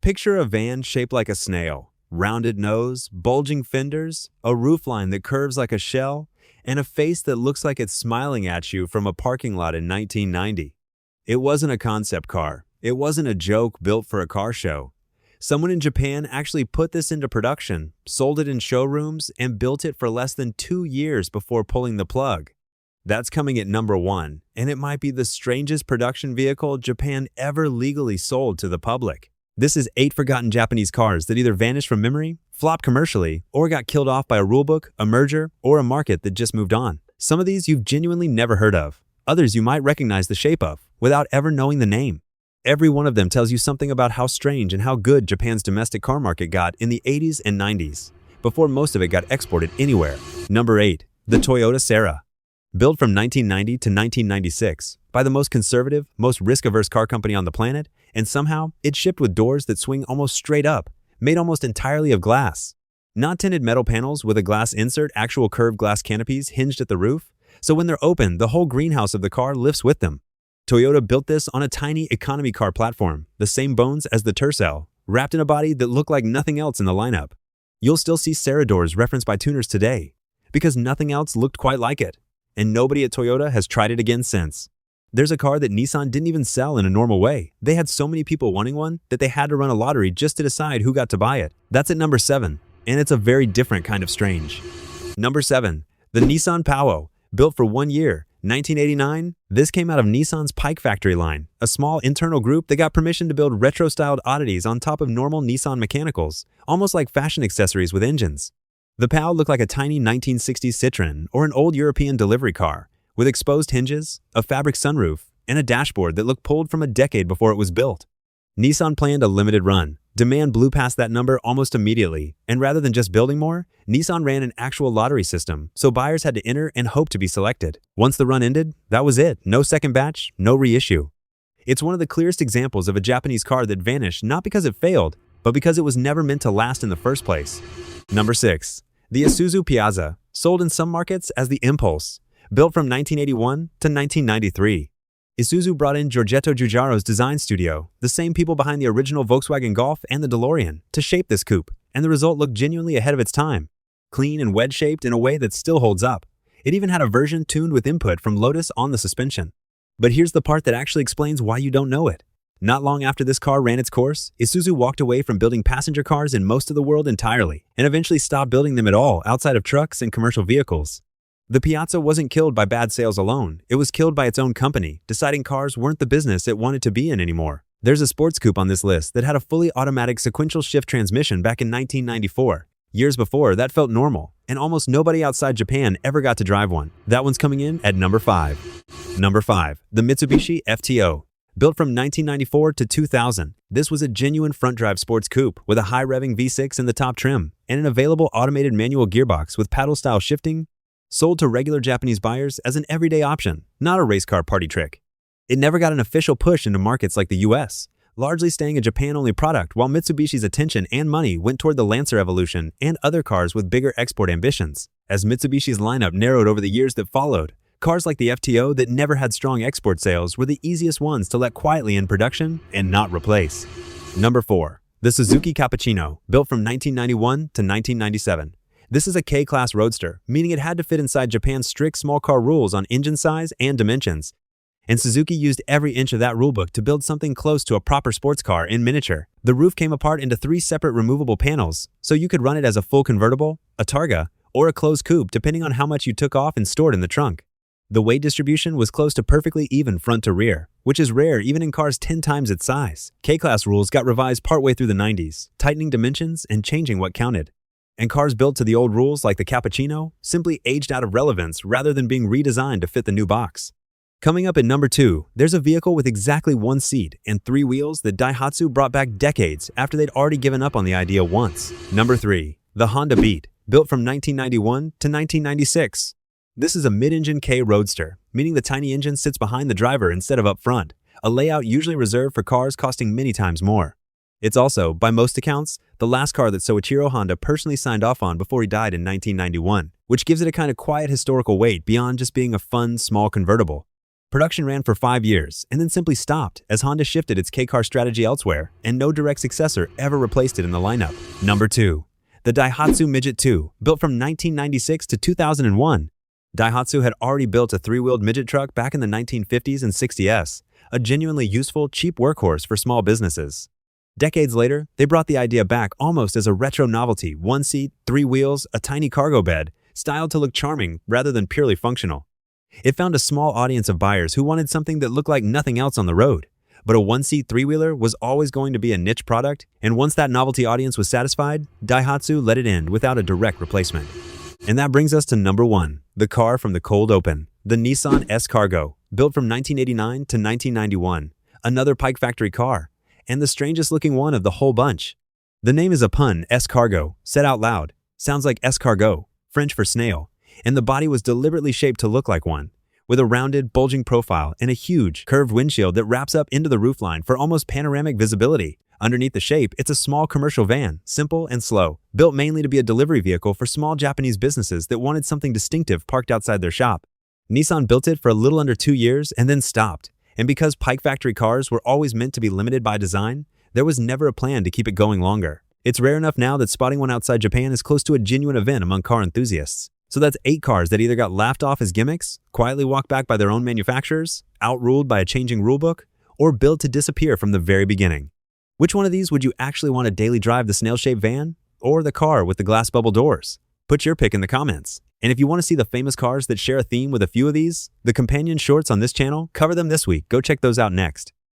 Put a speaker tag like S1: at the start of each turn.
S1: Picture a van shaped like a snail, rounded nose, bulging fenders, a roofline that curves like a shell, and a face that looks like it's smiling at you from a parking lot in 1990. It wasn't a concept car. It wasn't a joke built for a car show. Someone in Japan actually put this into production, sold it in showrooms, and built it for less than 2 years before pulling the plug. That's coming at number 1, and it might be the strangest production vehicle Japan ever legally sold to the public. This is 8 forgotten Japanese cars that either vanished from memory, flopped commercially, or got killed off by a rulebook, a merger, or a market that just moved on. Some of these you've genuinely never heard of. Others you might recognize the shape of, without ever knowing the name. Every one of them tells you something about how strange and how good Japan's domestic car market got in the 80s and 90s, before most of it got exported anywhere. Number 8. The Toyota Sera. Built from 1990 to 1996 by the most conservative, most risk-averse car company on the planet, and somehow it shipped with doors that swing almost straight up, made almost entirely of glass. Not tinted metal panels with a glass insert, actual curved glass canopies hinged at the roof, so when they're open, the whole greenhouse of the car lifts with them. Toyota built this on a tiny economy car platform, the same bones as the Tercel, wrapped in a body that looked like nothing else in the lineup. You'll still see Sera doors referenced by tuners today, because nothing else looked quite like it, and nobody at Toyota has tried it again since. There's a car that Nissan didn't even sell in a normal way. They had so many people wanting one that they had to run a lottery just to decide who got to buy it. That's at number 7, and it's a very different kind of strange. Number 7. The Nissan Pao. Built for 1 year, 1989, this came out of Nissan's Pike factory line, a small internal group that got permission to build retro-styled oddities on top of normal Nissan mechanicals, almost like fashion accessories with engines. The Pao looked like a tiny 1960s Citroen or an old European delivery car, with exposed hinges, a fabric sunroof, and a dashboard that looked pulled from a decade before it was built. Nissan planned a limited run. Demand blew past that number almost immediately, and rather than just building more, Nissan ran an actual lottery system, so buyers had to enter and hope to be selected. Once the run ended, that was it. No second batch, no reissue. It's one of the clearest examples of a Japanese car that vanished not because it failed, but because it was never meant to last in the first place. Number 6. The Isuzu Piazza, sold in some markets as the Impulse, built from 1981 to 1993. Isuzu brought in Giorgetto Giugiaro's design studio, the same people behind the original Volkswagen Golf and the DeLorean, to shape this coupe, and the result looked genuinely ahead of its time. Clean and wedge-shaped in a way that still holds up. It even had a version tuned with input from Lotus on the suspension. But here's the part that actually explains why you don't know it. Not long after this car ran its course, Isuzu walked away from building passenger cars in most of the world entirely, and eventually stopped building them at all outside of trucks and commercial vehicles. The Piazza wasn't killed by bad sales alone. It was killed by its own company, deciding cars weren't the business it wanted to be in anymore. There's a sports coupe on this list that had a fully automatic sequential shift transmission back in 1994. Years before, that felt normal, and almost nobody outside Japan ever got to drive one. That one's coming in at number 5. Number 5. The Mitsubishi FTO. Built from 1994 to 2000, this was a genuine front-drive sports coupe with a high-revving V6 in the top trim and an available automated manual gearbox with paddle-style shifting, sold to regular Japanese buyers as an everyday option, not a race car party trick. It never got an official push into markets like the US, largely staying a Japan-only product while Mitsubishi's attention and money went toward the Lancer Evolution and other cars with bigger export ambitions. As Mitsubishi's lineup narrowed over the years that followed, cars like the FTO that never had strong export sales were the easiest ones to let quietly in production and not replace. Number 4. The Suzuki Cappuccino, built from 1991 to 1997. This is a K-Class roadster, meaning it had to fit inside Japan's strict small car rules on engine size and dimensions. And Suzuki used every inch of that rulebook to build something close to a proper sports car in miniature. The roof came apart into 3 separate removable panels, so you could run it as a full convertible, a Targa, or a closed coupe depending on how much you took off and stored in the trunk. The weight distribution was close to perfectly even front to rear, which is rare even in cars 10 times its size. K-Class rules got revised partway through the 90s, tightening dimensions and changing what counted. And cars built to the old rules like the Cappuccino simply aged out of relevance rather than being redesigned to fit the new box. Coming up at number 2, there's a vehicle with exactly 1 seat and 3 wheels that Daihatsu brought back decades after they'd already given up on the idea once. Number 3. The Honda Beat, built from 1991 to 1996. This is a mid-engine K roadster, meaning the tiny engine sits behind the driver instead of up front, a layout usually reserved for cars costing many times more. It's also, by most accounts, the last car that Soichiro Honda personally signed off on before he died in 1991, which gives it a kind of quiet historical weight beyond just being a fun, small convertible. Production ran for 5 years and then simply stopped as Honda shifted its K-car strategy elsewhere and no direct successor ever replaced it in the lineup. Number 2. The Daihatsu Midget II, built from 1996 to 2001. Daihatsu had already built a 3-wheeled midget truck back in the 1950s and 60s, a genuinely useful, cheap workhorse for small businesses. Decades later, they brought the idea back almost as a retro novelty, 1 seat, 3 wheels, a tiny cargo bed, styled to look charming rather than purely functional. It found a small audience of buyers who wanted something that looked like nothing else on the road. But a 1-seat 3-wheeler was always going to be a niche product, and once that novelty audience was satisfied, Daihatsu let it end without a direct replacement. And that brings us to number 1, the car from the cold open, the Nissan S-Cargo, built from 1989 to 1991, another Pike factory car, and the strangest looking one of the whole bunch. The name is a pun, S-Cargo, said out loud. Sounds like escargot, French for snail, and the body was deliberately shaped to look like one, with a rounded, bulging profile and a huge, curved windshield that wraps up into the roofline for almost panoramic visibility. Underneath the shape, it's a small commercial van, simple and slow, built mainly to be a delivery vehicle for small Japanese businesses that wanted something distinctive parked outside their shop. Nissan built it for a little under 2 years and then stopped. And because Pike factory cars were always meant to be limited by design, there was never a plan to keep it going longer. It's rare enough now that spotting one outside Japan is close to a genuine event among car enthusiasts. So that's 8 cars that either got laughed off as gimmicks, quietly walked back by their own manufacturers, outruled by a changing rulebook, or built to disappear from the very beginning. Which one of these would you actually want to daily drive, the snail-shaped van or the car with the glass bubble doors? Put your pick in the comments. And if you want to see the famous cars that share a theme with a few of these, the companion shorts on this channel cover them this week. Go check those out next.